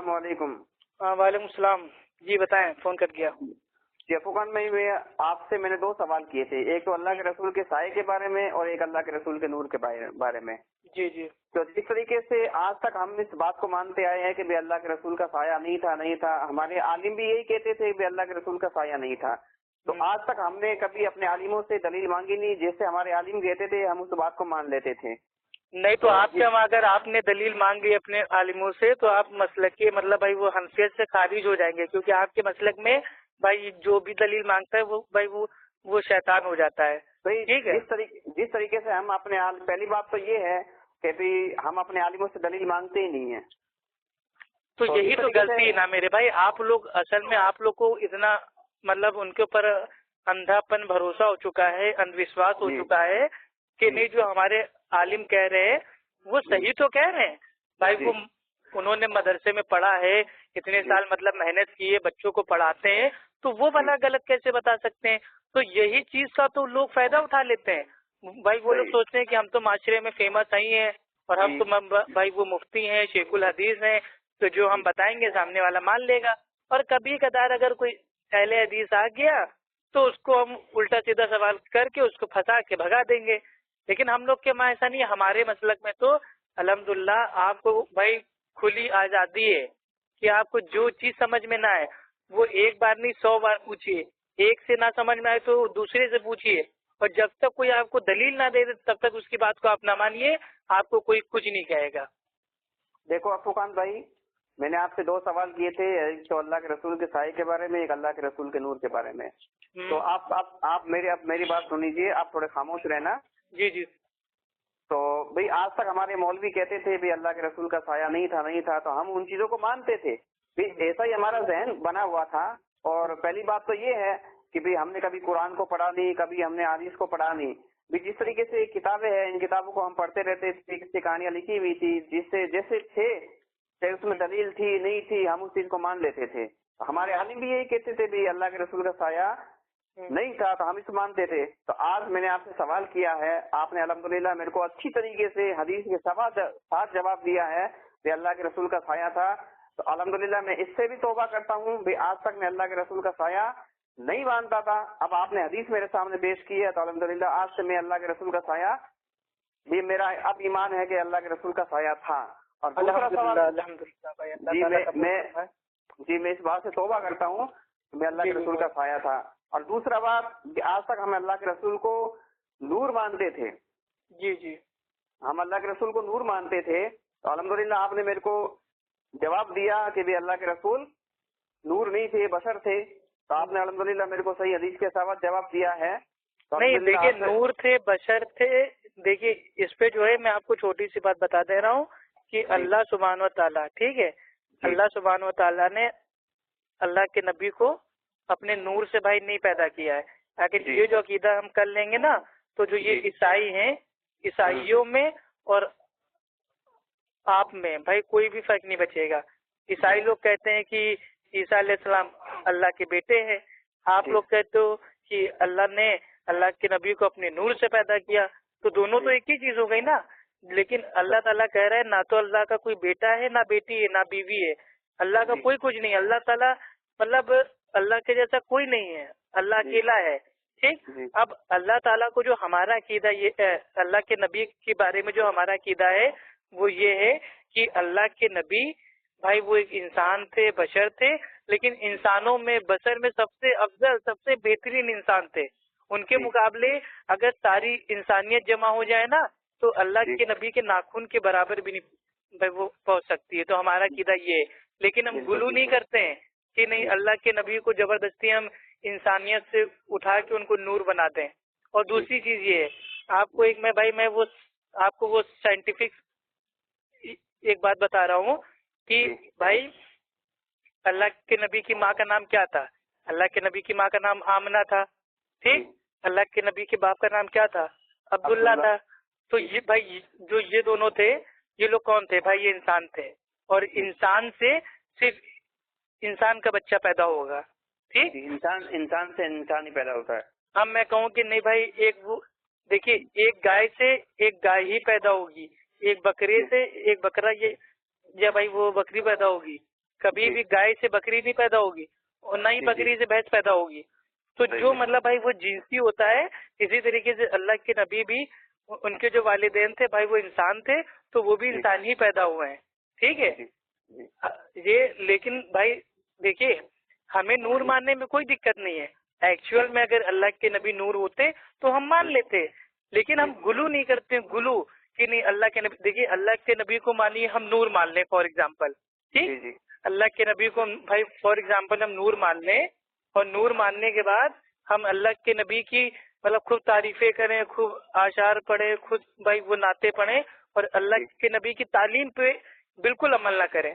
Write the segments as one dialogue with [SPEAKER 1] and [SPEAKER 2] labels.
[SPEAKER 1] السلام علیکم.
[SPEAKER 2] وعلیکم السلام. جی بتائیں, فون کر دیا.
[SPEAKER 1] جی فقان میں آپ سے میں نے 2 سوال کیے تھے, ایک تو اللہ کے رسول کے سائے کے بارے میں اور ایک اللہ کے رسول کے نور کے بارے میں.
[SPEAKER 2] جی جی.
[SPEAKER 1] تو جس طریقے سے آج تک ہم اس بات کو مانتے آئے ہیں کہ بھی اللہ کے رسول کا سایہ نہیں تھا, ہمارے عالم بھی یہی کہتے تھے کہ اللہ کے رسول کا سایہ نہیں تھا. تو آج تک ہم نے کبھی اپنے عالموں سے دلیل مانگی نہیں, جیسے ہمارے عالم کہتے تھے ہم اس بات کو مان لیتے تھے.
[SPEAKER 2] نہیں تو آپ کیا, اگر آپ نے دلیل مانگی اپنے عالموں سے تو آپ مسلک کے مطلب بھائی وہ حنفیت سے خارج ہو جائیں گے, کیونکہ آپ کے مسلک میں بھائی جو بھی دلیل مانگتا ہے وہ بھائی وہ شیطان ہو جاتا ہے. ٹھیک ہے.
[SPEAKER 1] جس طریقے سے ہم اپنے پہلی بات تو یہ ہے کہ بھی ہم اپنے عالموں سے دلیل مانگتے ہی نہیں ہیں.
[SPEAKER 2] تو یہی تو غلطی ہے نا میرے بھائی. آپ لوگ اصل میں آپ لوگ کو اتنا مطلب ان کے اوپر اندھاپن بھروسہ ہو چکا ہے, اندھ وشواس ہو چکا ہے کہ نہیں جو ہمارے عالم کہہ رہے ہیں وہ صحیح تو کہہ رہے ہیں بھائی. وہ انہوں نے مدرسے میں پڑھا ہے, اتنے سال مطلب محنت کی ہے, بچوں کو پڑھاتے ہیں, تو وہ بھلا غلط کیسے بتا سکتے ہیں؟ تو یہی چیز کا تو لوگ فائدہ اٹھا لیتے ہیں بھائی. وہ لوگ سوچتے ہیں کہ ہم تو معاشرے میں فیمس ہی ہیں اور ہم تو بھائی وہ مفتی ہیں, شیخ الحدیث ہیں, تو جو ہم بتائیں گے سامنے والا مان لے گا. اور کبھی کبھار اگر کوئی اہل حدیث آ گیا تو اس کو ہم الٹا سیدھا سوال کر کے اس کو پھنسا کے بھگا دیں گے. لیکن ہم لوگ کے وہاں ایسا نہیں ہے. ہمارے مسلک میں تو الحمدللہ آپ کو بھائی کھلی آزادی ہے کہ آپ کو جو چیز سمجھ میں نہ آئے وہ ایک بار نہیں 100 بار پوچھیے, ایک سے نہ سمجھ میں آئے تو دوسرے سے پوچھیے, اور جب تک کوئی آپ کو دلیل نہ دے تب تک اس کی بات کو آپ نہ مانیے, آپ کو کوئی کچھ نہیں کہے گا.
[SPEAKER 1] دیکھو افوقان بھائی, میں نے آپ سے 2 سوال کیے تھے, ایک تو اللہ کے رسول کے سائے کے بارے میں, ایک اللہ کے رسول کے نور کے بارے میں. تو آپ میری بات سن لیجیے, آپ تھوڑے خاموش رہنا.
[SPEAKER 2] جی جی.
[SPEAKER 1] تو بھئی آج تک ہمارے مولوی کہتے تھے بھی اللہ کے رسول کا سایہ نہیں تھا تو ہم ان چیزوں کو مانتے تھے. ایسا ہی ہمارا ذہن بنا ہوا تھا. اور پہلی بات تو یہ ہے کہ بھی ہم نے کبھی قرآن کو پڑھا نہیں, کبھی ہم نے حدیث کو پڑھا نہیں. بھی جس طریقے سے کتابیں ہیں ان کتابوں کو ہم پڑھتے رہتے تھے, کس سے کہانیاں لکھی ہوئی تھی, جس سے جیسے تھے اس میں دلیل تھی نہیں تھی ہم اس چیز کو مان لیتے تھے. ہمارے عالم بھی یہی کہتے تھے بھی اللہ کے رسول کا سایہ نہیں تھا تو ہم اس مانتے تھے. تو آج میں نے آپ سے سوال کیا ہے, آپ نے الحمدللہ میرے کو اچھی طریقے سے حدیث کے ساتھ جواب دیا ہے کہ اللہ کے رسول کا سایہ تھا. تو الحمدللہ میں اس سے بھی توبہ کرتا ہوں بھی آج تک میں اللہ کے رسول کا سایہ نہیں مانتا تھا. اب آپ نے حدیث میرے سامنے پیش کی ہے تو الحمدللہ آج سے میں اللہ کے رسول کا سایہ بھی میرا اب ایمان ہے کہ اللہ کے رسول کا سایہ تھا. اور دوسرا سوال, میں اس بات سے توبہ کرتا ہوں کہ میں اللہ کے رسول کا سایہ تھا. اور دوسرا بات, آج تک ہم اللہ کے رسول کو نور مانتے تھے.
[SPEAKER 2] جی جی.
[SPEAKER 1] ہم اللہ کے رسول کو نور مانتے تھے. تو الحمدللہ آپ نے میرے کو جواب دیا کہ بھی اللہ کے رسول نور نہیں تھے, بشر تھے. تو آپ نے الحمدللہ میرے کو صحیح حدیث کے ساتھ جواب دیا ہے.
[SPEAKER 2] نہیں دیکھیے, نور تھے, بشر تھے. دیکھیے اس پہ جو ہے میں آپ کو چھوٹی سی بات بتا دے رہا ہوں کہ اللہ سبحانہ و تعالیٰ, ٹھیک ہے, اللہ سبحانہ و تعالیٰ نے اللہ کے نبی کو اپنے نور سے بھائی نہیں پیدا کیا ہے. اگر یہ جو عقیدہ ہم کر لیں گے نا تو جو یہ عیسائی ہیں, عیسائیوں میں اور آپ میں بھائی کوئی بھی فرق نہیں بچے گا. عیسائی لوگ کہتے ہیں کہ عیسیٰ علیہ السلام اللہ کے بیٹے ہیں, آپ لوگ کہتے ہو کہ اللہ نے اللہ کے نبی کو اپنے نور سے پیدا کیا. تو دونوں تو ایک ہی چیز ہو گئی نا. لیکن اللہ تعالیٰ کہہ رہا ہے نہ تو اللہ کا کوئی بیٹا ہے, نہ بیٹی ہے, نہ بیوی ہے. اللہ کا کوئی کچھ نہیں. اللہ تعالیٰ مطلب اللہ کے جیسا کوئی نہیں ہے, اللہ اکیلا ہے. ٹھیک. اب اللہ تعالیٰ کو جو ہمارا عقیدہ یہ ہے, اللہ کے نبی کے بارے میں جو ہمارا عقیدہ ہے وہ یہ ہے کہ اللہ کے نبی بھائی وہ ایک انسان تھے, بشر تھے, لیکن انسانوں میں بشر میں سب سے افضل, سب سے بہترین انسان تھے. ان کے مقابلے اگر ساری انسانیت جمع ہو جائے نا تو اللہ کے نبی کے ناخن کے برابر بھی نہیں بھائی وہ پہنچ سکتی ہے. تو ہمارا عقیدہ یہ ہے. لیکن ہم غلو نہیں کرتے ہیں کہ نہیں اللہ کے نبی کو زبردستی ہم انسانیت سے اٹھا کے ان کو نور بنا دیں. اور دوسری چیز یہ ہے, آپ کو ایک میں وہ آپ کو وہ سائنٹیفک ایک بات بتا رہا ہوں کہ بھائی اللہ کے نبی کی ماں کا نام کیا تھا؟ اللہ کے نبی کی ماں کا نام آمنہ تھا. ٹھیک. اللہ کے نبی کے باپ کا نام کیا تھا؟ عبداللہ تھا. تو یہ بھائی جو یہ دونوں تھے یہ لوگ کون تھے بھائی؟ یہ انسان تھے. اور انسان سے صرف انسان کا بچہ پیدا ہوگا. ٹھیک.
[SPEAKER 1] انسان سے انسان ہی پیدا ہوتا ہے.
[SPEAKER 2] اب میں کہوں کہ نہیں بھائی ایک وہ دیکھیے ایک گائے سے ایک گائے ہی پیدا ہوگی, ایک بکرے سے ایک بکرا یہ یا بھائی وہ بکری پیدا ہوگی. کبھی بھی گائے سے بکری نہیں پیدا ہوگی اور نہ ہی بکری سے بھینس پیدا ہوگی. تو جو مطلب بھائی وہ جنسی ہوتا ہے, اسی طریقے سے اللہ کے نبی بھی ان کے جو والدین تھے بھائی وہ انسان تھے, تو وہ بھی انسان ہی پیدا ہوئے ہیں. ٹھیک ہے یہ, لیکن بھائی دیکھیے ہمیں نور ماننے میں کوئی دقت نہیں ہے. ایکچوئل میں اگر اللہ کے نبی نور ہوتے تو ہم مان لیتے, لیکن ہم گلو نہیں کرتے. گلو کہ نہیں اللہ کے نبی, دیکھیے اللہ کے نبی کو مانیے ہم نور مان لیں فار ایگزامپل, ٹھیک, اللہ کے نبی کو بھائی فار ایگزامپل ہم نور مان لیں, اور نور ماننے کے بعد ہم اللہ کے نبی کی مطلب خوب تعریفیں کریں, خوب اشعار پڑھیں, خود بھائی وہ نعتیں پڑھیں, اور اللہ کے نبی کی تعلیم پہ بالکل عمل نہ کریں.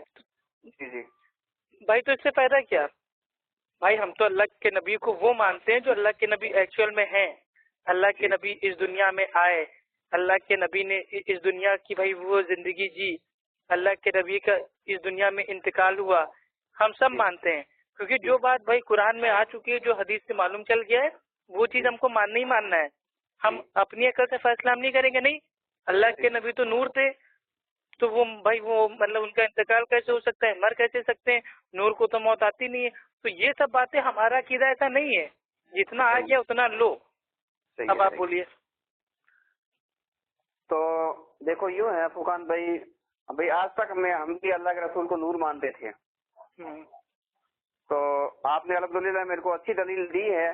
[SPEAKER 2] بھائی تو اس سے فائدہ کیا؟ بھائی ہم تو اللہ کے نبی کو وہ مانتے ہیں جو اللہ کے نبی ایکچوئل میں ہیں. اللہ کے نبی اس دنیا میں آئے, اللہ کے نبی نے اس دنیا کی بھائی وہ زندگی جی, اللہ کے نبی کا اس دنیا میں انتقال ہوا, ہم سب مانتے ہیں. کیونکہ جو بات بھائی قرآن میں آ چکی ہے, جو حدیث سے معلوم چل گیا ہے, وہ چیز ہم کو ماننا ہی ماننا ہے. ہم اپنی عقل سے فیصلہ ہم نہیں کریں گے. نہیں, اللہ کے نبی تو نور تھے, تو وہ بھائی وہ مطلب ان کا انتقال کیسے ہو سکتا ہے, مر کیسے سکتے ہیں, نور کو تو موت آتی نہیں ہے. تو یہ سب باتیں ہمارا عقیدہ ایسا نہیں ہے, جتنا آ گیا اتنا لو. اب آپ بولیے.
[SPEAKER 1] تو دیکھو یوں ہے فقان بھائی آج تک ہم بھی اللہ کے رسول کو نور مانتے تھے, تو آپ نے الحمدللہ میرے کو اچھی دلیل دی ہے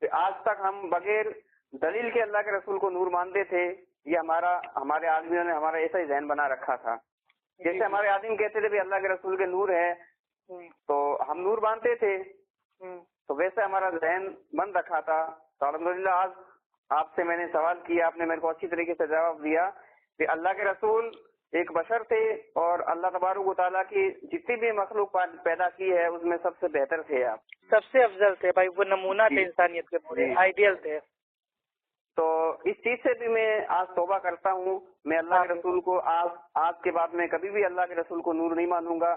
[SPEAKER 1] کہ آج تک ہم بغیر دلیل کے اللہ کے رسول کو نور مانتے تھے. یہ ہمارے آدمیوں نے ہمارا ایسا ہی ذہن بنا رکھا تھا. جیسے ہمارے آدمی کہتے تھے بھی اللہ کے رسول کے نور ہے تو ہم نور مانتے تھے, تو ویسے ہمارا ذہن بن رکھا تھا. تو الحمدللہ آج آپ سے میں نے سوال کیا, آپ نے میرے کو اچھی طریقے سے جواب دیا کہ اللہ کے رسول ایک بشر تھے, اور اللہ تبارک و تعالیٰ کی جتنی بھی مخلوق پیدا کی ہے اس میں سب سے بہتر تھے, آپ
[SPEAKER 2] سب سے افضل تھے بھائی, وہ نمونہ تھے انسانیت کے پورے, آئیڈیل تھے.
[SPEAKER 1] تو اس چیز سے بھی میں آج توبہ کرتا ہوں. میں اللہ کے رسول کو آج کے بعد میں کبھی بھی اللہ کے رسول کو نور نہیں مانوں گا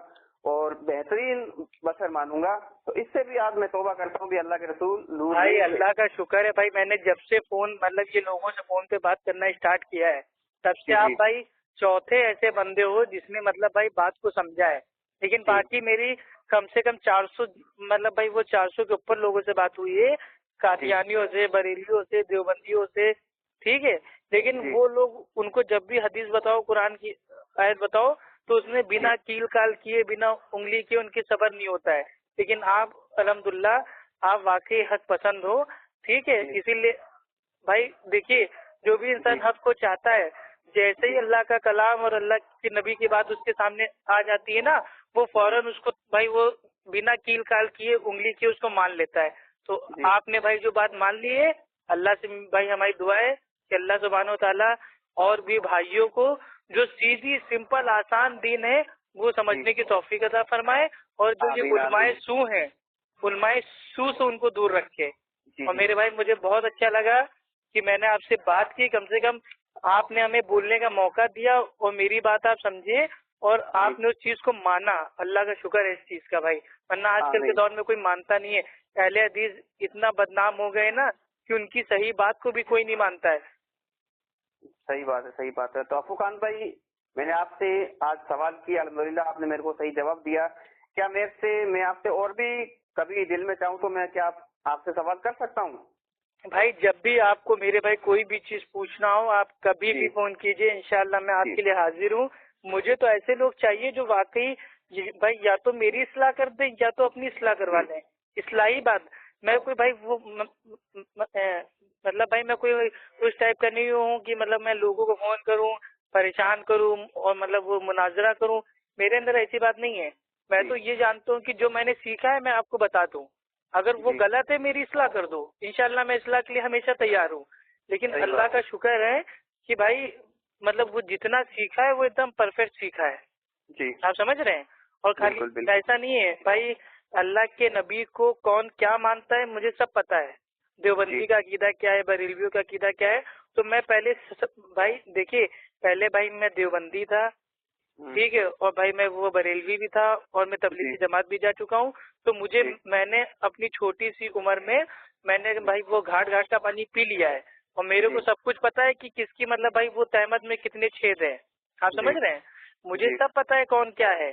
[SPEAKER 1] اور بہترین بشر مانوں گا. تو اس سے بھی آج میں توبہ کرتا ہوں کہ اللہ کے رسول نور.
[SPEAKER 2] بھائی اللہ کا شکر ہے بھائی, میں نے جب سے فون مطلب یہ لوگوں سے فون پہ بات کرنا اسٹارٹ کیا ہے تب سے آپ بھائی چوتھے ایسے بندے ہو جس نے مطلب بھائی بات کو سمجھا ہے. لیکن باقی میری کم سے کم 400 مطلب بھائی وہ 400 کے اوپر لوگوں سے بات ہوئی ہے, قادیانیوں سے, بریلیوں سے, دیوبندیوں سے, ٹھیک ہے. لیکن وہ لوگ ان کو جب بھی حدیث بتاؤ, قرآن کی آیت بتاؤ, تو اس میں بنا کیل کال کیے, بنا انگلی کیے ان کے صبر نہیں ہوتا ہے. لیکن آپ الحمدللہ آپ واقعی حق پسند ہو, ٹھیک ہے. اسی لیے بھائی دیکھیے جو بھی انسان حق کو چاہتا ہے, جیسے ہی اللہ کا کلام اور اللہ کے نبی کی بات اس کے سامنے آ جاتی ہے نا, وہ فوراً اس کو بھائی وہ بنا کیل کال کیے, انگلی کیے اس کو مان لیتا ہے. تو آپ نے بھائی جو بات مان لی ہے, اللہ سے بھائی ہماری دعا ہے کہ اللہ سبحانہ و تعالیٰ اور بھی بھائیوں کو جو سیدھی سمپل آسان دین ہے وہ سمجھنے کی توفیق عطا فرمائے, اور جو یہ علماء سو ہیں, علماء سو سے ان کو دور رکھے. اور میرے بھائی مجھے بہت اچھا لگا کہ میں نے آپ سے بات کی, کم سے کم آپ نے ہمیں بولنے کا موقع دیا اور میری بات آپ سمجھے اور آپ نے اس چیز کو مانا. اللہ کا شکر ہے اس چیز کا بھائی, ورنہ آج کل کے دور میں کوئی مانتا نہیں ہے. اہل حدیث اتنا بدنام ہو گئے نا کہ ان کی صحیح بات کو بھی کوئی نہیں مانتا ہے.
[SPEAKER 1] صحیح بات ہے, صحیح بات ہے. تو افوقان بھائی میں نے آپ سے آج سوال کیا, الحمدللہ آپ نے میرے کو صحیح جواب دیا. کیا میں آپ سے اور بھی کبھی دل میں چاہوں تو میں کیا آپ سے سوال کر سکتا ہوں؟
[SPEAKER 2] بھائی جب بھی آپ کو میرے بھائی کوئی بھی چیز پوچھنا ہو آپ کبھی بھی فون کیجئے, انشاءاللہ میں آپ کے لیے حاضر ہوں. مجھے تو ایسے لوگ چاہیے جو واقعی بھائی یا تو میری اصلاح کر دیں یا تو اپنی اصلاح کروا لیں. اصلاحی بات, میں کوئی بھائی وہ مطلب بھائی میں کوئی اس ٹائپ کا نہیں ہوں کہ مطلب میں لوگوں کو فون کروں, پریشان کروں اور مطلب وہ مناظرہ کروں. میرے اندر ایسی بات نہیں ہے. میں تو یہ جانتا ہوں کہ جو میں نے سیکھا ہے میں آپ کو بتا دوں, اگر وہ غلط ہے میری اصلاح کر دو, انشاءاللہ میں اصلاح کے لیے ہمیشہ تیار ہوں. لیکن اللہ کا شکر ہے کہ بھائی مطلب وہ جتنا سیکھا ہے وہ ایک دم پرفیکٹ سیکھا ہے. جی آپ سمجھ رہے ہیں. اور خالی ایسا نہیں ہے بھائی, اللہ کے نبی کو کون کیا مانتا ہے مجھے سب پتا ہے. دیوبندی کا عقیدہ کیا ہے, بریلویوں کا عقیدہ کیا ہے. تو میں پہلے بھائی دیکھیے پہلے بھائی میں دیوبندی تھا, ٹھیک ہے, اور بھائی میں وہ بریلوی بھی تھا, اور میں تبلیغی جماعت بھی جا چکا ہوں. تو مجھے میں نے اپنی چھوٹی سی عمر میں نے بھائی وہ گھاٹ کا پانی پی لیا ہے, اور میرے کو سب کچھ پتا ہے کہ کس کی مطلب بھائی وہ تہمت میں کتنے چھید ہیں. آپ سمجھ رہے ہیں. مجھے سب پتا ہے کون کیا ہے.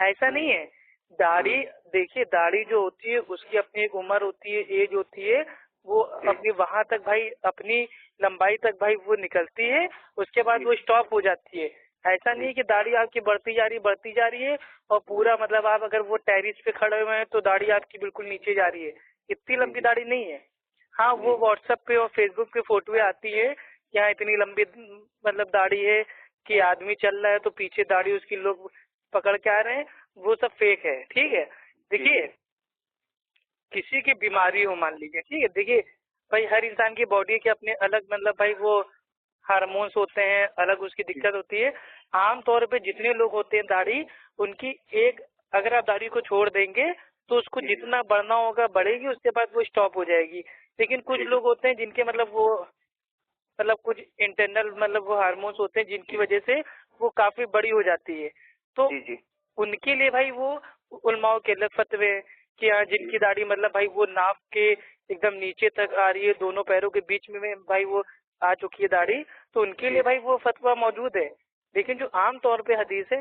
[SPEAKER 2] ایسا نہیں ہے. داڑھی دیکھیے، داڑھی جو ہوتی ہے اس کی اپنی ایک عمر ہوتی ہے، ایج ہوتی ہے، وہ اپنی وہاں تک بھائی اپنی لمبائی تک بھائی وہ نکلتی ہے، اس کے بعد وہ اسٹاپ ہو جاتی ہے. ایسا نہیں کہ داڑھی آپ کی بڑھتی جا رہی ہے اور پورا مطلب آپ اگر وہ ٹیرس پہ کھڑے ہوئے ہیں تو داڑھی آپ کی بالکل نیچے جا رہی ہے. اتنی لمبی داڑھی نہیں ہے. ہاں وہ واٹس ایپ پہ اور فیس بک پہ فوٹویں آتی ہے یہاں اتنی لمبی مطلب داڑھی ہے کہ آدمی چل رہا ہے تو پیچھے داڑھی اس کی لوگ پکڑ کے آ رہے ہیں، وہ سب فیک ہے. ٹھیک ہے. دیکھیے کسی کی بیماری ہو مان لیجیے، ٹھیک ہے، دیکھیے بھائی ہر انسان کی باڈی کے اپنے الگ مطلب بھائی وہ ہارمونس ہوتے ہیں، الگ اس کی دقت ہوتی ہے. عام طور پہ جتنے لوگ ہوتے ہیں داڑھی ان کی ایک، اگر آپ داڑھی کو چھوڑ دیں گے تو اس کو جتنا بڑھنا ہوگا بڑھے گی، اس کے بعد وہ اسٹاپ ہو جائے گی. لیکن کچھ لوگ ہوتے ہیں جن کے مطلب وہ مطلب کچھ انٹرنل مطلب وہ ہارمونس ہوتے ہیں جن کی وجہ سے وہ کافی بڑی ہو جاتی ہے. تو ان کے لیے بھائی وہ علماء کے الگ فتوے کہ ہاں جن کی داڑھی مطلب بھائی وہ ناک کے ایک دم نیچے تک آ رہی ہے، دونوں پیروں کے بیچ میں بھائی وہ آ چکی ہے داڑھی، تو ان کے لیے بھائی وہ فتویٰ موجود ہے. لیکن جو عام طور پہ حدیث ہے،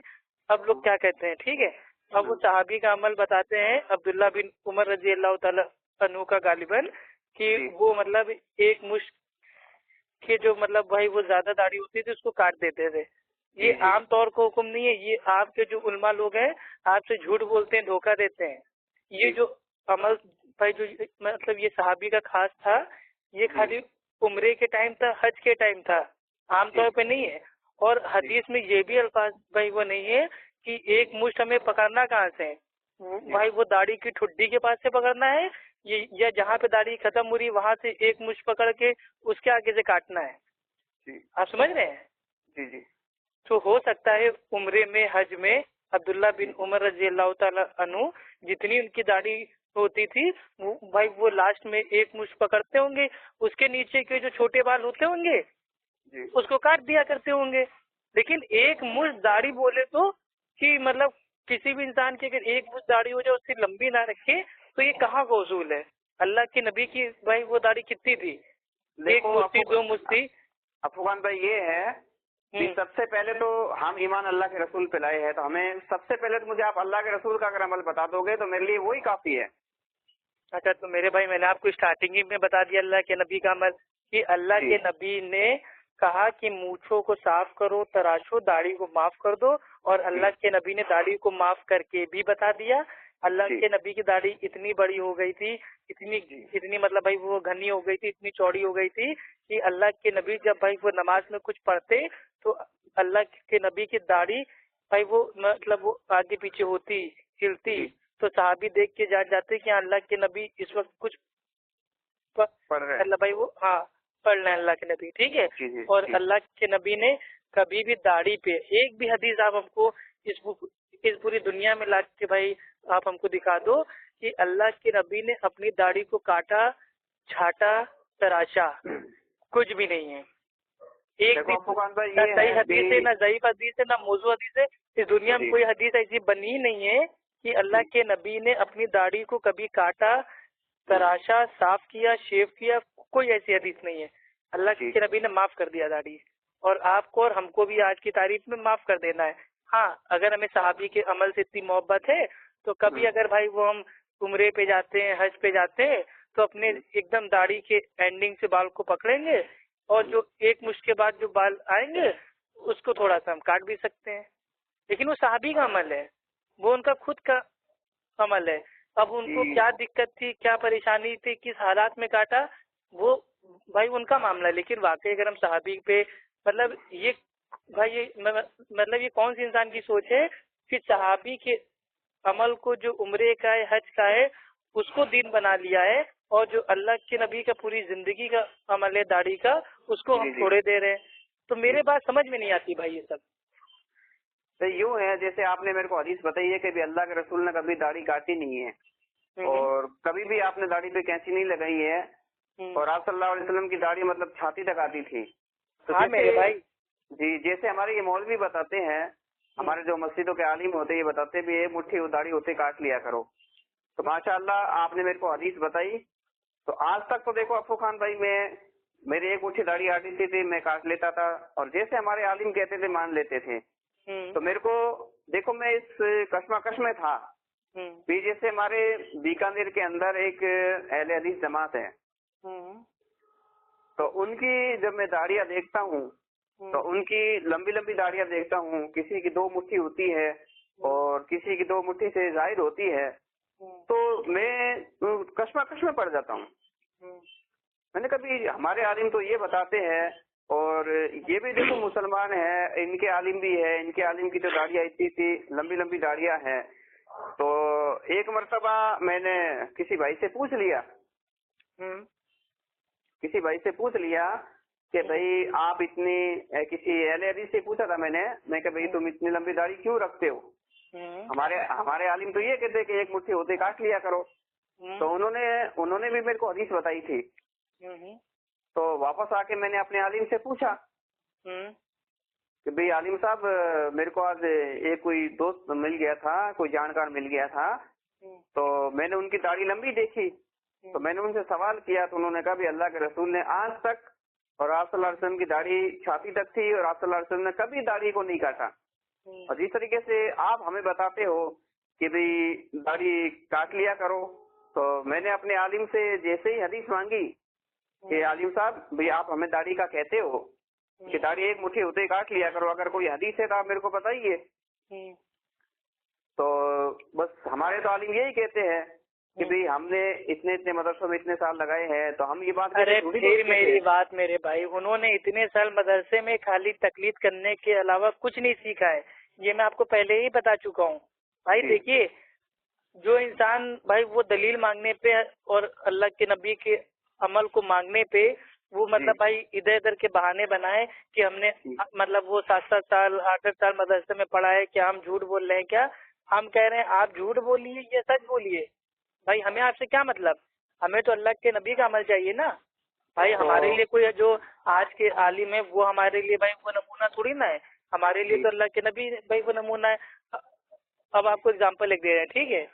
[SPEAKER 2] اب لوگ کیا کہتے ہیں، ٹھیک ہے، اب وہ صحابی کا عمل بتاتے ہیں عبداللہ بن عمر رضی اللہ تعالی عنہ کا غالباً، کہ وہ مطلب ایک مشت کے جو مطلب بھائی وہ زیادہ داڑھی ہوتی تھی اس کو کاٹ دیتے تھے. یہ عام طور کو حکم نہیں ہے، یہ آپ کے جو علماء لوگ ہیں آپ سے جھوٹ بولتے ہیں، دھوکہ دیتے ہیں. یہ جو عمل بھائی جو مطلب یہ صحابی کا خاص تھا، یہ خالی عمرے کے ٹائم تھا، حج کے ٹائم تھا، عام طور پہ نہیں ہے. اور حدیث میں یہ بھی الفاظ بھائی وہ نہیں ہے کہ ایک مشت ہمیں پکڑنا کہاں سے ہے، بھائی وہ داڑھی کی ٹھڈی کے پاس سے پکڑنا ہے یا جہاں پہ داڑھی ختم ہو رہی وہاں سے ایک مشت پکڑ کے اس کے آگے سے کاٹنا ہے. آپ سمجھ رہے ہیں؟
[SPEAKER 1] جی.
[SPEAKER 2] تو ہو سکتا ہے عمرے میں، حج میں عبداللہ بن عمر رضی اللہ تعالی عنہ جتنی ان کی داڑھی ہوتی تھی بھائی وہ لاسٹ میں ایک مشت پکڑتے ہوں گے، اس کے نیچے کے جو چھوٹے بال ہوتے ہوں گے اس کو کاٹ دیا کرتے ہوں گے. لیکن ایک مشت داڑھی بولے تو کہ مطلب کسی بھی انسان کی اگر ایک مشت داڑھی ہو جائے اس سے لمبی نہ رکھے تو یہ کہاں کا اصول ہے؟ اللہ کے نبی کی بھائی وہ داڑھی کتنی تھی؟ ایک مشتی، دو مشتی.
[SPEAKER 1] افغان بھائی یہ ہے کہ سب سے پہلے تو ہم ایمان اللہ کے رسول پہ لائے ہیں، تو ہمیں سب سے پہلے تو مجھے آپ اللہ کے رسول کا اگر عمل بتا دو گے تو میرے لیے وہی کافی ہے.
[SPEAKER 2] اچھا تو میرے بھائی میں نے آپ کو اسٹارٹنگ ہی میں بتا دیا اللہ کے نبی کا عمل، کہ اللہ کے نبی نے کہا کہ مونچھوں کو صاف کرو، تراشو، داڑھی کو معاف کر دو، اور اللہ کے نبی نے داڑھی کو معاف کر کے بھی بتا دیا. اللہ کے نبی کی داڑھی اتنی بڑی ہو گئی تھی، اتنی مطلب بھائی وہ گھنی ہو گئی تھی، اتنی چوڑی ہو گئی تھی کہ اللہ کے نبی جب بھائی وہ نماز میں کچھ پڑھتے تو اللہ کے نبی کی داڑھی بھائی وہ مطلب وہ آگے پیچھے ہوتی، ہلتی، تو صحابی دیکھ کے جان جاتے کہ اللہ کے نبی اس وقت کچھ
[SPEAKER 1] پڑھ رہے
[SPEAKER 2] اللہ بھائی وہ ہاں پڑھ رہے ہیں اللہ کے نبی. ٹھیک ہے. اور اللہ کے نبی نے کبھی بھی داڑھی پہ ایک بھی حدیث آپ ہم کو اس پوری دنیا میں لا کے بھائی آپ ہم کو دکھا دو کہ اللہ کے نبی نے اپنی داڑھی کو کاٹا، چھاٹا، تراشا، کچھ بھی نہیں ہے. ایک بھی نہ صحیح حدیث ہے، نہ ضعیف حدیث ہے، نہ موضوع حدیث ہے. اس دنیا میں کوئی حدیث ایسی بنی نہیں ہے کہ اللہ کے نبی نے اپنی داڑھی کو کبھی کاٹا، تراشا، صاف کیا، شیو کیا، کوئی ایسی حدیث نہیں ہے. اللہ کے نبی نے معاف کر دیا داڑھی، اور آپ کو اور ہم کو بھی آج کی تاریخ میں معاف کر دینا ہے. ہاں اگر ہمیں صحابی کے عمل سے اتنی محبت ہے تو کبھی اگر بھائی وہ ہم عمرے پہ جاتے ہیں، حج پہ جاتے ہیں تو اپنے ایک دم داڑھی کے اینڈنگ سے بال کو پکڑیں گے، اور جو ایک مشت کے بعد جو بال آئیں گے اس کو تھوڑا سا ہم کاٹ بھی سکتے ہیں. لیکن وہ صحابی کا عمل ہے، وہ ان کا خود کا عمل ہے. اب ان کو کیا دقت تھی، کیا پریشانی تھی، کس حالات میں کاٹا، وہ بھائی ان کا معاملہ ہے. لیکن واقعی اگر ہم صحابی پہ مطلب یہ بھائی مطلب یہ کون سی انسان کی سوچ ہے کہ صحابی کے عمل کو جو عمرے کا ہے، حج کا ہے، اس کو دین بنا لیا ہے، اور جو اللہ کے نبی کا پوری زندگی کا عمل ہے داڑھی کا اس کو ہم چھوڑے دے رہے ہیں. تو میرے بات سمجھ میں نہیں آتی بھائی یہ سب.
[SPEAKER 1] تو یوں ہے جیسے آپ نے میرے کو حدیث بتائی ہے کہ بھی اللہ کے رسول نے کبھی داڑھی کاٹی نہیں ہے، اور کبھی بھی آپ نے داڑھی پہ کینچی نہیں لگائی ہے، اور آپ صلی اللہ علیہ وسلم کی داڑھی مطلب چھاتی تک آتی تھی.
[SPEAKER 2] ہاں میرے بھائی
[SPEAKER 1] جی جیسے ہمارے یہ مولوی بتاتے ہیں، ہمارے جو مسجدوں کے عالم ہوتے ہیں یہ بتاتے بھی ایک مٹھی داڑھی ہوتے کاٹ لیا کرو. تو ماشاء اللہ آپ نے میرے کو حدیث بتائی، تو آج تک تو دیکھو افو خان بھائی میری ایک مٹھی داڑھی آتی تھی میں کاٹ لیتا تھا، اور جیسے ہمارے عالم کہتے تھے مان لیتے تھے. تو میرے کو دیکھو میں اس کشمکش میں تھا بھی، جیسے ہمارے بیکانیر کے اندر ایک اہل حدیث جماعت ہے، تو ان کی جب میں داڑیاں دیکھتا ہوں تو ان کی لمبی لمبی داڑیاں دیکھتا ہوں، کسی کی 2 مٹھی ہوتی ہے اور کسی کی 2 مٹھی سے ظاہر ہوتی ہے، تو میں کشمکش میں پڑ جاتا ہوں۔ میں نے کبھی ہمارے عالم تو یہ بتاتے ہیں، اور یہ بھی دیکھو مسلمان ہیں، ان کے عالم بھی ہے، ان کے عالم کی جو داڑیاں اتنی تھی لمبی لمبی داڑیاں ہیں، تو ایک مرتبہ میں نے کسی بھائی سے پوچھ لیا کہ بھائی آپ اتنی، کسی اہل حدیث سے پوچھا تھا میں نے کہ بھائی تم اتنی لمبی داڑھی کیوں رکھتے ہو؟ ہمارے عالم تو یہ کہتے کہ 1 مٹھی ہوتے کاٹ لیا کرو۔ تو انہوں نے بھی میرے کو حدیث بتائی تھی۔ تو واپس آ کے میں نے اپنے عالم سے پوچھا کہ بھئی عالم صاحب، میرے کو آج ایک کوئی دوست مل گیا تھا، کوئی جانکار مل گیا تھا، تو میں نے ان کی داڑھی لمبی دیکھی، تو میں نے ان سے سوال کیا، تو انہوں نے کہا بھی اللہ کے رسول نے آج تک، اور آپ صلی اللہ علیہ وسلم کی داڑھی چھاتی تک تھی، اور آپ صلی اللہ علیہ وسلم نے کبھی داڑھی کو نہیں کاٹا، اور جس طریقے سے آپ ہمیں بتاتے ہو کہ بھئی داڑھی کاٹ لیا کرو، تو میں نے اپنے عالم سے جیسے ہی حدیث مانگی کہ عالم صاحب بھئی آپ ہمیں داڑھی کا کہتے ہو کہ داڑھی 1 مٹھی ہوتے کاٹ لیا کرو، اگر کوئی حدیث ہے تو آپ میرے کو بتائیے۔ تو بس ہمارے تو عالم یہی کہتے ہیں کہ بھئی ہم نے اتنے مدرسوں میں اتنے سال لگائے ہیں، تو ہم یہ بات،
[SPEAKER 2] ارے پھر میری بات میرے بھائی، انہوں نے اتنے سال مدرسے میں خالی تقلید کرنے کے علاوہ کچھ نہیں سیکھا ہے، یہ میں آپ کو پہلے ہی بتا چکا ہوں بھائی۔ دیکھیے، جو انسان بھائی وہ دلیل مانگنے پہ اور اللہ کے نبی کے عمل کو مانگنے پہ وہ مطلب بھائی ادھر ادھر کے بہانے بنائے کہ ہم نے مطلب وہ 7 سال 8 سال مدرسے میں پڑھا ہے، کیا ہم جھوٹ بول رہے ہیں؟ کیا ہم کہہ رہے ہیں آپ جھوٹ بولیے یا سچ بولیے؟ بھائی ہمیں آپ سے کیا مطلب، ہمیں تو اللہ کے نبی کا عمل چاہیے نا بھائی۔ ہمارے لیے کوئی جو آج کے عالم ہے وہ ہمارے لیے بھائی وہ نمونہ تھوڑی نا ہے، ہمارے لیے تو اللہ کے نبی بھائی وہ نمونہ ہے۔ اب آپ کو اگزامپل ایک دے رہے ہیں، ٹھیک ہے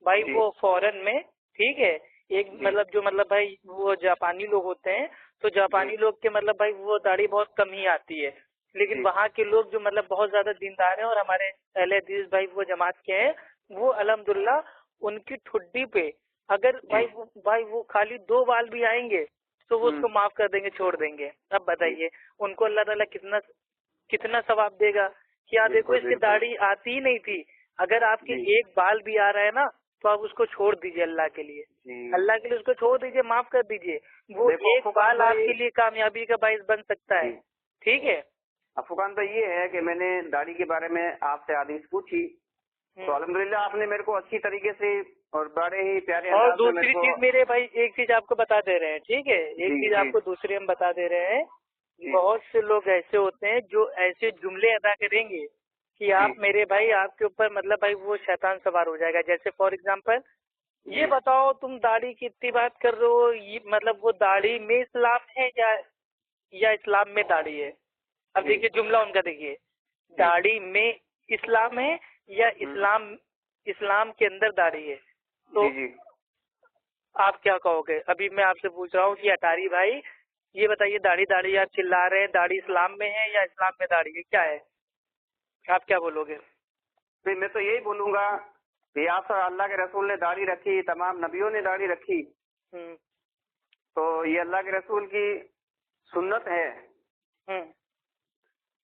[SPEAKER 2] بھائی، وہ فورن میں، ٹھیک ہے، ایک مطلب جو مطلب بھائی وہ جاپانی لوگ ہوتے ہیں، تو جاپانی لوگ کے مطلب بھائی وہ داڑھی بہت کم ہی آتی ہے، لیکن وہاں کے لوگ جو مطلب بہت زیادہ دیندار ہیں اور ہمارے اہل حدیث بھائی وہ جماعت کے ہیں، وہ الحمدللہ ان کی ٹھڈی پہ اگر بھائی وہ خالی 2 بال بھی آئیں گے تو وہ اس کو معاف کر دیں گے، چھوڑ دیں گے۔ اب بتائیے ان کو اللہ تعالیٰ کتنا ثواب دے گا؟ کیا دیکھو اس کی داڑھی آتی ہی نہیں تھی، اگر آپ کے 1 بال بھی آ رہا ہے نا تو آپ اس کو چھوڑ دیجئے، اللہ کے لیے اس کو چھوڑ دیجئے، معاف کر دیجئے، وہ 1 بال آپ کے لیے کامیابی کا باعث بن سکتا ہے، ٹھیک ہے۔
[SPEAKER 1] افغان بھائی یہ ہے کہ میں نے داڑھی کے بارے میں آپ سے حدیث پوچھی، تو الحمدللہ آپ نے میرے کو اچھی طریقے سے اور بڑے ہی پیارے
[SPEAKER 2] اور دوسری چیز میرے بھائی ایک چیز آپ کو بتا دے رہے ہیں، ٹھیک ہے، ایک چیز آپ کو دوسری ہم بتا دے رہے ہیں، بہت سے لوگ ایسے ہوتے ہیں جو ایسے جملے ادا کریں گے کہ آپ میرے بھائی آپ کے اوپر مطلب بھائی وہ شیطان سوار ہو جائے گا۔ جیسے فار ایگزامپل یہ بتاؤ تم داڑھی کی اتنی بات کر رہے ہو، یہ مطلب وہ داڑھی میں اسلام ہے یا اسلام میں داڑھی ہے؟ اب دیکھیے جملہ ان کا، دیکھیے داڑھی میں اسلام ہے یا اسلام کے اندر داڑھی ہے، تو آپ کیا کہو گے؟ ابھی میں آپ سے پوچھ رہا ہوں کہ اٹاری بھائی یہ بتائیے، داڑھی آپ چلا رہے ہیں، داڑھی اسلام میں ہے یا اسلام میں داڑھی ہے، کیا ہے؟ آپ کیا بولو گے؟
[SPEAKER 1] میں تو یہی بولوں گا کہ آپ اللہ کے رسول نے داڑھی رکھی، تمام نبیوں نے داڑھی رکھی، تو یہ اللہ کے رسول کی سنت ہے،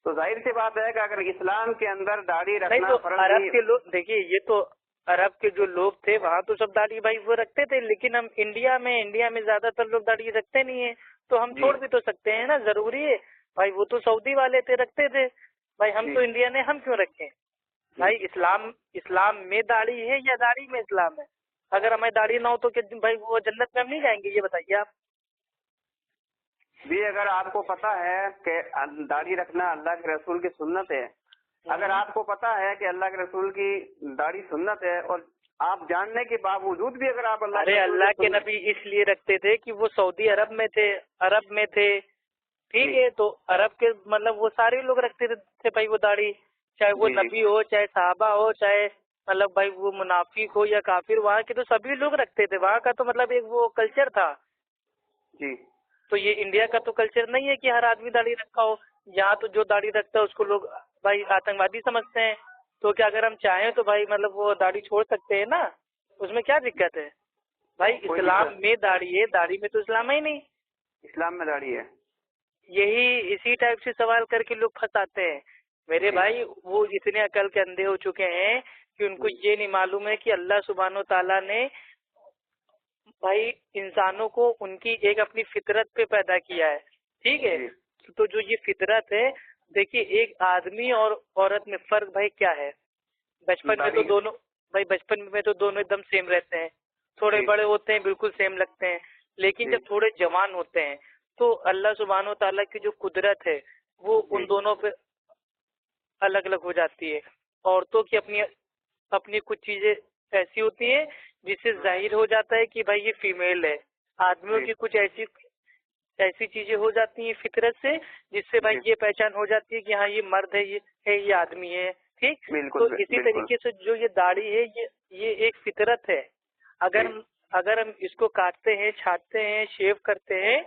[SPEAKER 1] تو ظاہر سی بات ہے کہ اگر اسلام کے اندر داڑھی رکھنا فرض نہیں۔
[SPEAKER 2] عرب کے لوگ دیکھیے، یہ تو عرب کے جو لوگ تھے وہاں تو سب داڑھی بھائی وہ رکھتے تھے، لیکن ہم انڈیا میں زیادہ تر لوگ داڑھی رکھتے نہیں ہیں، تو ہم چھوڑ بھی تو سکتے ہیں نا، ضروری ہے بھائی؟ وہ تو سعودی والے تھے رکھتے تھے بھائی، ہم تو انڈیا نے، ہم کیوں رکھیں بھائی؟ اسلام میں داڑھی ہے یا داڑھی میں اسلام ہے؟ اگر ہمیں داڑھی نہ ہو تو کہ بھائی وہ جنت میں ہم نہیں جائیں گے؟ یہ بتائیے آپ
[SPEAKER 1] بھی۔ اگر آپ کو پتا ہے کہ داڑھی رکھنا اللہ کے رسول کی سنت ہے، اگر آپ کو پتا ہے کہ اللہ کے رسول کی داڑھی سنت ہے، اور آپ جاننے کے باوجود بھی اگر آپ
[SPEAKER 2] اللہ کے نبی اس لیے رکھتے تھے کہ وہ سعودی عرب میں تھے، ٹھیک ہے، تو عرب کے مطلب وہ سارے لوگ رکھتے تھے بھائی وہ داڑھی، چاہے وہ نبی ہو، چاہے صحابہ ہو، چاہے مطلب بھائی وہ منافق ہو یا کافر، وہاں کے تو سبھی لوگ رکھتے تھے، وہاں کا تو مطلب ایک وہ کلچر تھا۔ تو یہ انڈیا کا تو کلچر نہیں ہے کہ ہر آدمی داڑھی رکھا ہو. یہاں تو جو داڑھی رکھتا ہے اس کو لوگ بھائی آتنکوادی سمجھتے ہیں. تو کیا اگر ہم چاہیں تو بھائی مطلب وہ داڑھی چھوڑ سکتے ہیں نا, اس میں کیا دقت ہے بھائی؟ اسلام میں داڑھی ہے, داڑھی میں تو اسلام ہی نہیں.
[SPEAKER 1] اسلام میں داڑھی ہے.
[SPEAKER 2] یہی اسی ٹائپ سے سوال کر کے لوگ پھنساتے ہیں میرے بھائی. وہ اتنے عقل کے اندھے ہو چکے ہیں کہ ان کو یہ نہیں معلوم ہے کہ اللہ سبحانہ و تعالیٰ نے بھائی انسانوں کو ان کی ایک اپنی فطرت پہ پیدا کیا ہے, ٹھیک ہے؟ تو جو یہ فطرت ہے, دیکھیے ایک آدمی اور عورت میں فرق بھائی کیا ہے؟ بچپن میں تو دونوں بھائی بچپن میں تو دونوں ایک دم سیم رہتے ہیں, تھوڑے بڑے ہوتے ہیں بالکل سیم لگتے ہیں, لیکن جب تھوڑے جوان ہوتے ہیں تو اللہ سبحانہ و تعالیٰ کی جو قدرت ہے وہ ان دونوں پہ الگ الگ ہو جاتی ہے. عورتوں کی اپنی کچھ چیزیں ایسی ہوتی ہیں جس سے ظاہر ہو جاتا ہے کہ بھائی یہ فیمیل ہے. آدمیوں کی کچھ ایسی چیزیں ہو جاتی ہیں فطرت سے جس سے بھائی یہ پہچان ہو جاتی ہے کہ ہاں یہ مرد ہے, یہ آدمی ہے, ٹھیک. تو اسی طریقے سے جو یہ داڑھی ہے یہ ایک فطرت ہے. اگر ہم اس کو کاٹتے ہیں, چھاٹتے ہیں, شیو کرتے ہیں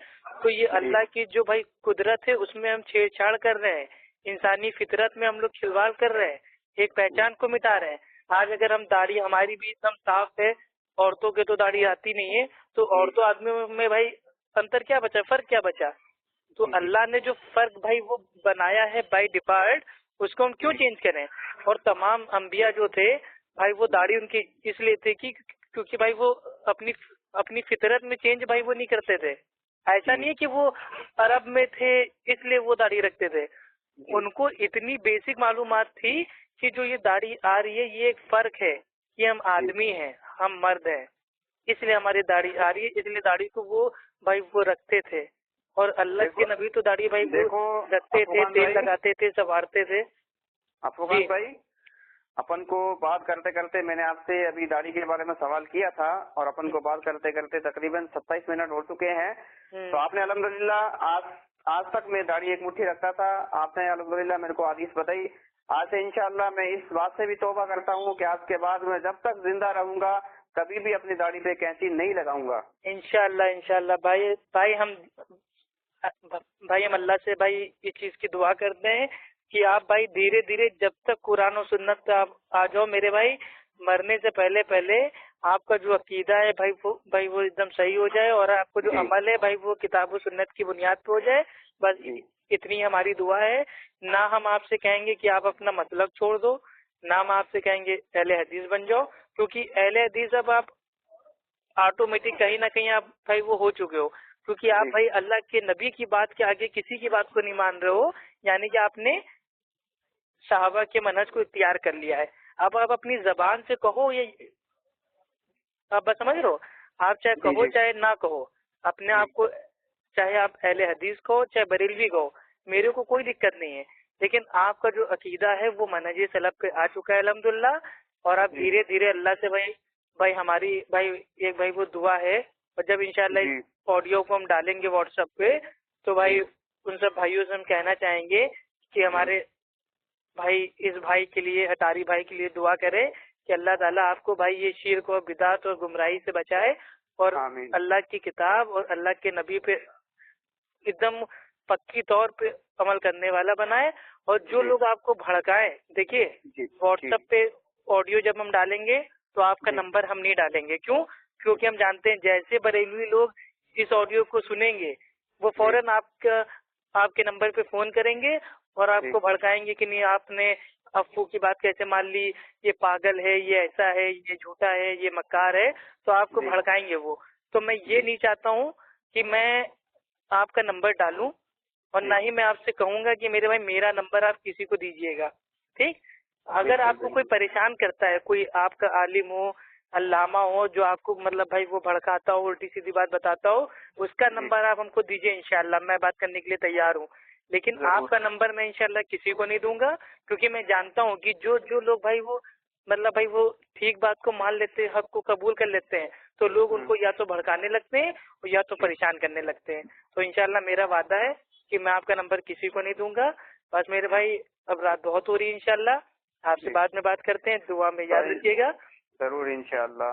[SPEAKER 2] تو یہ اللہ کی جو بھائی قدرت ہے اس میں ہم چھیڑ چھاڑ کر رہے ہیں, انسانی فطرت میں ہم لوگ کھلواڑ کر رہے ہیں, ایک پہچان کو مٹا رہے ہیں. آج اگر ہم داڑھی ہماری بھی ایک دم صاف ہے, عورتوں کے تو داڑھی آتی نہیں ہے, تو عورتوں آدمیوں میں بھائی انتر کیا بچا, فرق کیا بچا؟ تو اللہ نے جو فرق بھائی وہ بنایا ہے بائی ڈیفالٹ, اس کو ہم کیوں چینج کریں؟ اور تمام انبیاء جو تھے بھائی وہ داڑھی ان کی اس لیے تھی کہ کیونکہ بھائی وہ اپنی فطرت میں چینج بھائی وہ نہیں کرتے تھے. ایسا نہیں ہے کہ وہ عرب میں تھے اس لیے وہ داڑھی رکھتے تھے, ان کو اتنی بیسک معلومات تھی کہ جو یہ داڑھی آ رہی ہے یہ ایک فرق ہے کہ ہم آدمی ہیں, ہم مرد ہیں, اس لیے ہماری داڑھی آ رہی ہے, اس لیے داڑھی کو وہ بھائی وہ رکھتے تھے. اور اللہ کے نبی تو داڑھی بھائی وہ رکھتے تھے, تیل لگاتے تھے, سنوارتے تھے.
[SPEAKER 1] افغان بھائی اپن کو بات کرتے کرتے میں نے آپ سے ابھی داڑھی کے بارے میں سوال کیا تھا اور اپن کو بات کرتے کرتے تقریباً 27 منٹ ہو چکے ہیں. تو آپ نے الحمدللہ آج تک میں داڑھی ایک مٹھی رکھتا تھا, آپ نے الحمدللہ میرے کو حدیث بتائی. آج سے انشاءاللہ میں اس بات سے بھی توبہ کرتا ہوں کہ آج کے بعد میں جب تک زندہ رہوں گا کبھی بھی اپنی داڑھی پہ کینچی نہیں لگاؤں گا.
[SPEAKER 2] انشاءاللہ بھائی ہم اللہ سے بھائی اس چیز کی دعا کرتے ہیں کہ آپ بھائی دھیرے دھیرے جب تک قرآن و سنت پہ آپ آ جاؤ میرے بھائی, مرنے سے پہلے آپ کا جو عقیدہ ہے بھائی وہ ایک دم صحیح ہو جائے, اور آپ کو جو عمل ہے بھائی وہ کتاب و سنت کی بنیاد پہ ہو جائے. بس اتنی ہماری دعا ہے. نہ ہم آپ سے کہیں گے کہ آپ اپنا مطلب چھوڑ دو, نہ ہم آپ سے کہیں گے اہل حدیث بن جاؤ, کیونکہ اہل حدیث اب آپ آٹومیٹک کہیں نہ کہیں آپ بھائی وہ ہو چکے ہو, کیونکہ آپ بھائی اللہ کے نبی کی بات کے آگے کسی کی بات کو نہیں مان رہے ہو, یعنی کہ آپ نے صحابہ کے منہج کو اختیار کر لیا ہے. اب آپ اپنی زبان سے کہو, یہ آپ بس سمجھ رہے ہو, آپ چاہے کہو چاہے نہ کہو, اپنے آپ کو چاہے آپ اہل حدیث کہو چاہے بریلوی کہو, میرے کو کوئی دقت نہیں ہے, لیکن آپ کا جو عقیدہ ہے وہ منہج سلف پہ آ چکا ہے الحمدللہ. اور آپ دھیرے دھیرے اللہ سے بھائی ہماری ایک وہ دعا ہے, اور جب انشاءاللہ اس آڈیو کو ہم ڈالیں گے واٹس ایپ پہ تو بھائی ان سب بھائیوں سے ہم کہنا چاہیں گے کہ ہمارے بھائی اس بھائی کے لیے, اٹاری بھائی کے لیے دعا کرے کہ اللہ تعالیٰ آپ کو بھائی یہ شرک و بدعت اور گمراہی سے بچائے, اور اللہ کی کتاب اور اللہ کے نبی پہ ایک دم پکی طور پہ عمل کرنے والا بنائے. اور جو لوگ آپ کو بھڑکائیں, دیکھیے واٹس ایپ پہ آڈیو جب ہم ڈالیں گے تو آپ کا نمبر ہم نہیں ڈالیں گے. کیونکہ ہم جانتے ہیں جیسے بریلوی لوگ اس آڈیو کو سنیں گے وہ فوراً آپ کے نمبر پہ فون کریں گے اور آپ کو بھڑکائیں گے کہ نہیں آپ نے افو کی بات کیسے مان لی, یہ پاگل ہے, یہ ایسا ہے, یہ جھوٹا ہے, یہ مکار ہے, تو آپ کو بھڑکائیں گے وہ. تو میں یہ نہیں چاہتا ہوں کہ میں آپ کا نمبر ڈالوں, اور نہ ہی میں آپ سے کہوں گا کہ میرے بھائی میرا نمبر آپ کسی کو دیجیے گا, ٹھیک. اگر آپ کو کوئی پریشان کرتا ہے, کوئی آپ کا عالم ہو, علامہ ہو, جو آپ کو مطلب بھائی وہ بھڑکاتا ہو, الٹی سیدھی بات بتاتا ہو, اس کا نمبر آپ ہم کو دیجیے, انشاءاللہ میں بات کرنے کے لیے تیار ہوں. لیکن آپ کا نمبر میں انشاءاللہ کسی کو نہیں دوں گا, کیونکہ میں جانتا ہوں کہ جو لوگ بھائی وہ مطلب بھائی وہ ٹھیک بات کو مان لیتے ہیں, حق کو قبول کر لیتے ہیں, تو لوگ ان کو یا تو بھڑکانے لگتے ہیں اور یا تو پریشان کرنے لگتے ہیں. تو انشاءاللہ میرا وعدہ ہے کہ میں آپ کا نمبر کسی کو نہیں دوں گا. بس میرے بھائی اب رات بہت ہو رہی ہے, انشاءاللہ آپ سے بعد میں بات کرتے ہیں, دعا میں یاد رکھیے گا.
[SPEAKER 1] ضرور انشاءاللہ.